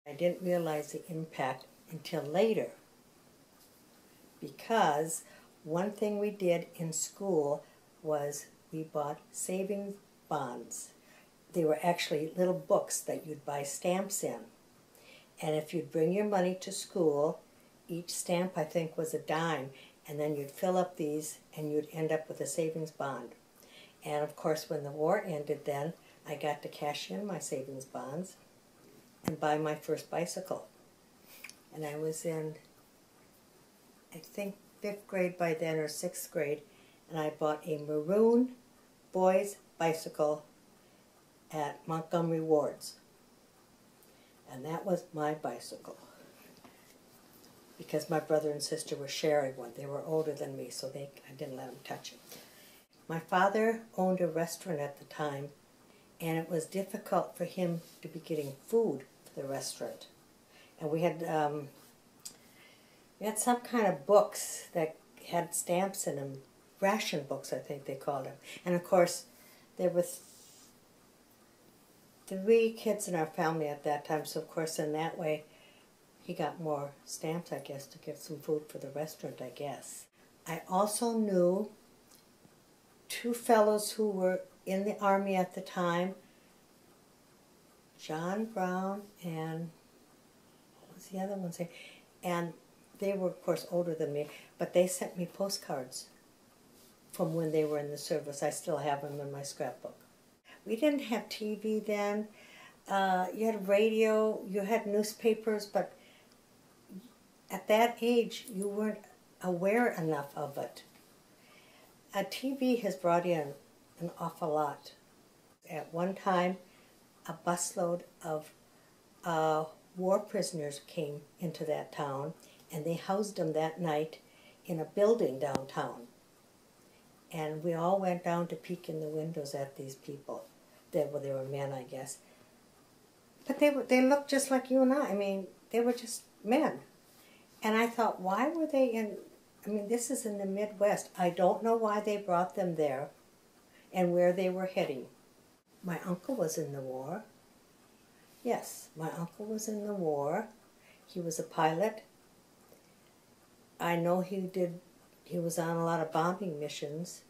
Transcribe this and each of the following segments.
I didn't realize the impact until later, because one thing we did in school was we bought savings bonds. They were actually little books that you'd buy stamps in. And if you'd bring your money to school, each stamp I think was a dime, and then you'd fill up these and you'd end up with a savings bond. And of course when the war ended then, I got to cash in my savings bonds and buy my first bicycle. And I was in, I think, 5th grade by then or 6th grade, and I bought a maroon boys bicycle at Montgomery Ward's. And that was my bicycle, because my brother and sister were sharing one. They were older than me, so I didn't let them touch it. My father owned a restaurant at the time, and it was difficult for him to be getting food for the restaurant. And we had some kind of books that had stamps in them, ration books I think they called them. And of course there were 3 kids in our family at that time, so of course in that way he got more stamps, I guess, to get some food for the restaurant, I guess. I also knew 2 fellows who were in the Army at the time, John Brown and, what was the other one saying? And they were, of course, older than me, but they sent me postcards from when they were in the service. I still have them in my scrapbook. We didn't have TV then. You had radio, you had newspapers, but at that age you weren't aware enough of it. TV has brought in an awful lot. At one time, a busload of war prisoners came into that town, and they housed them that night in a building downtown. And we all went down to peek in the windows at these people. They were men, I guess. But they looked just like you and I. I mean, they were just men. And I thought, why were they in, I mean, this is in the Midwest. I don't know why they brought them there and where they were heading. My uncle was in the war. Yes, my uncle was in the war. He was a pilot. I know he was on a lot of bombing missions.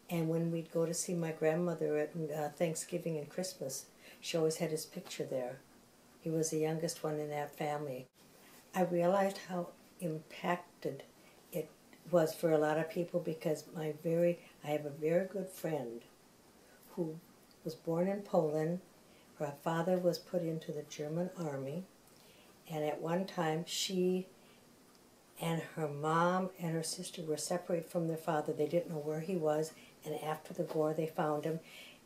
And when we'd go to see my grandmother at Thanksgiving and Christmas, she always had his picture there. He was the youngest one in that family. I realized how impacted it was for a lot of people, because I have a very good friend who was born in Poland. Her father was put into the German army, and at one time she and her mom and her sister were separated from their father. They didn't know where he was, and after the war they found him,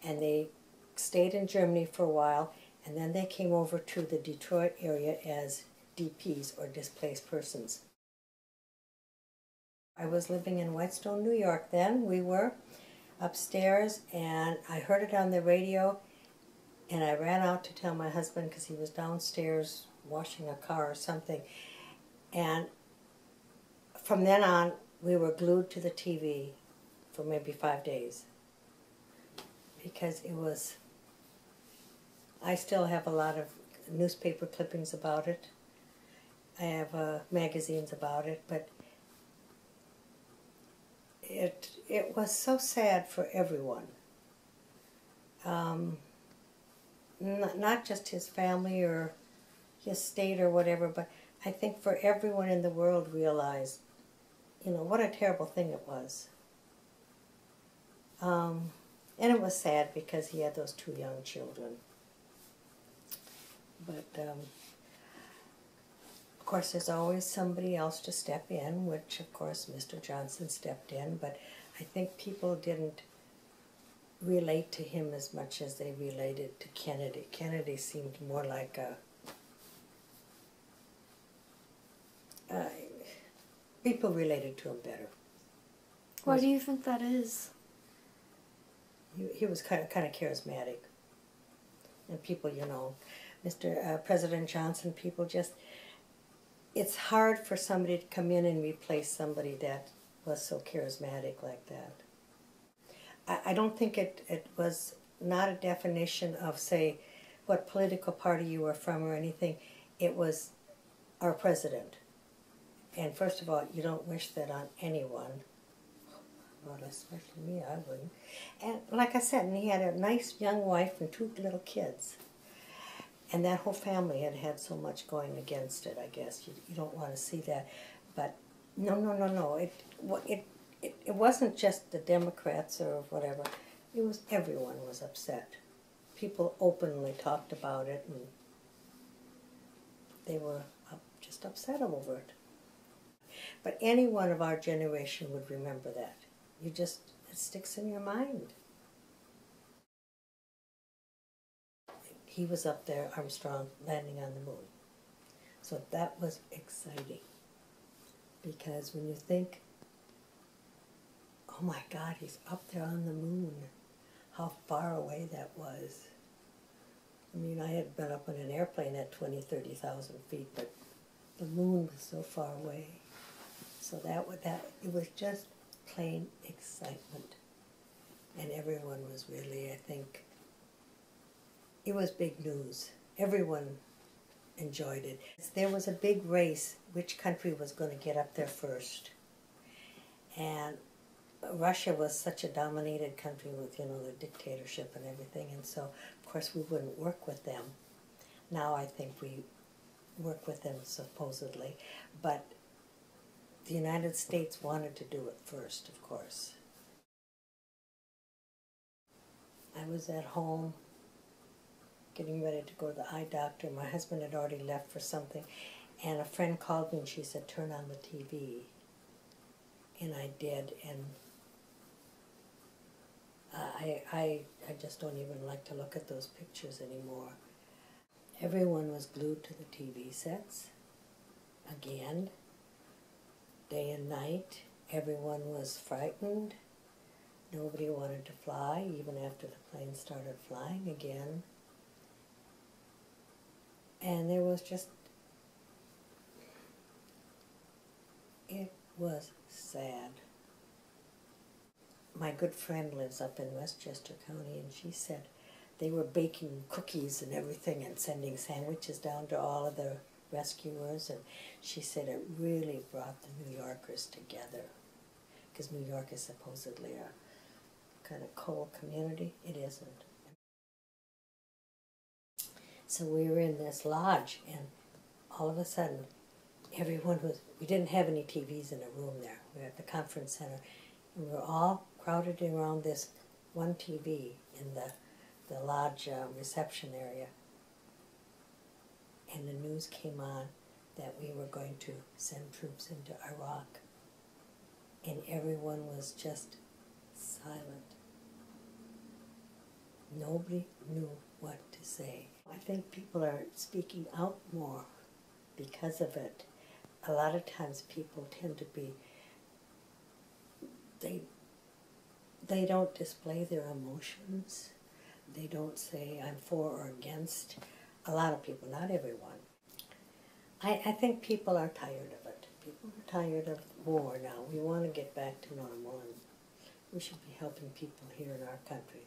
and they stayed in Germany for a while, and then they came over to the Detroit area as DPs, or displaced persons. I was living in Whitestone, New York then. We were upstairs, and I heard it on the radio, and I ran out to tell my husband, because he was downstairs washing a car or something. And from then on, we were glued to the TV for maybe 5 days, because it was, I still have a lot of newspaper clippings about it. I have magazines about it, but it was so sad for everyone. Not just his family or his state or whatever, but I think for everyone in the world realized, you know, what a terrible thing it was. And it was sad because he had those 2 young children. But of course there's always somebody else to step in, which of course Mr. Johnson stepped in, but I think people didn't relate to him as much as they related to Kennedy. Kennedy seemed more like people related to him better. Why do you think that is? He was kind of charismatic. And people, you know, President Johnson, people just, it's hard for somebody to come in and replace somebody that was so charismatic like that. I don't think it was not a definition of, say, what political party you were from or anything. it was our president. And first of all, you don't wish that on anyone. Well, especially me, I wouldn't. And like I said, and he had a nice young wife and 2 little kids. And that whole family had had so much going against it, I guess. You don't want to see that. But no. It wasn't just the Democrats or whatever. It was everyone was upset. People openly talked about it, and they were just upset over it. But anyone of our generation would remember that. It sticks in your mind. He was up there, Armstrong, landing on the moon. So that was exciting. Because when you think, oh my God, he's up there on the moon, how far away that was. I mean, I had been up in an airplane at 20,000, 30,000 feet, but the moon was so far away. So it was just plain excitement. And everyone was really, I think, it was big news. Everyone enjoyed it. There was a big race, which country was going to get up there first. And Russia was such a dominated country with, the dictatorship and everything, and so, of course, we wouldn't work with them. Now I think we work with them, supposedly, but the United States wanted to do it first, of course. I was at home getting ready to go to the eye doctor. My husband had already left for something, and a friend called me and she said, turn on the TV. And I did, and I just don't even like to look at those pictures anymore. Everyone was glued to the TV sets, again, day and night. Everyone was frightened. Nobody wanted to fly, even after the plane started flying again. And there was just, it was sad. My good friend lives up in Westchester County, and she said they were baking cookies and everything and sending sandwiches down to all of the rescuers, and she said it really brought the New Yorkers together, because New York is supposedly a kind of coal community. It isn't. So we were in this lodge, and all of a sudden, we didn't have any TVs in the room there. We were at the conference center, and we were all crowded around this one TV in the lodge reception area. And the news came on that we were going to send troops into Iraq. And everyone was just silent. Nobody knew what to say. I think people are speaking out more because of it. A lot of times people tend to be, they don't display their emotions. They don't say, I'm for or against. A lot of people, not everyone. I think people are tired of it. People are tired of war now. We want to get back to normal, and we should be helping people here in our country.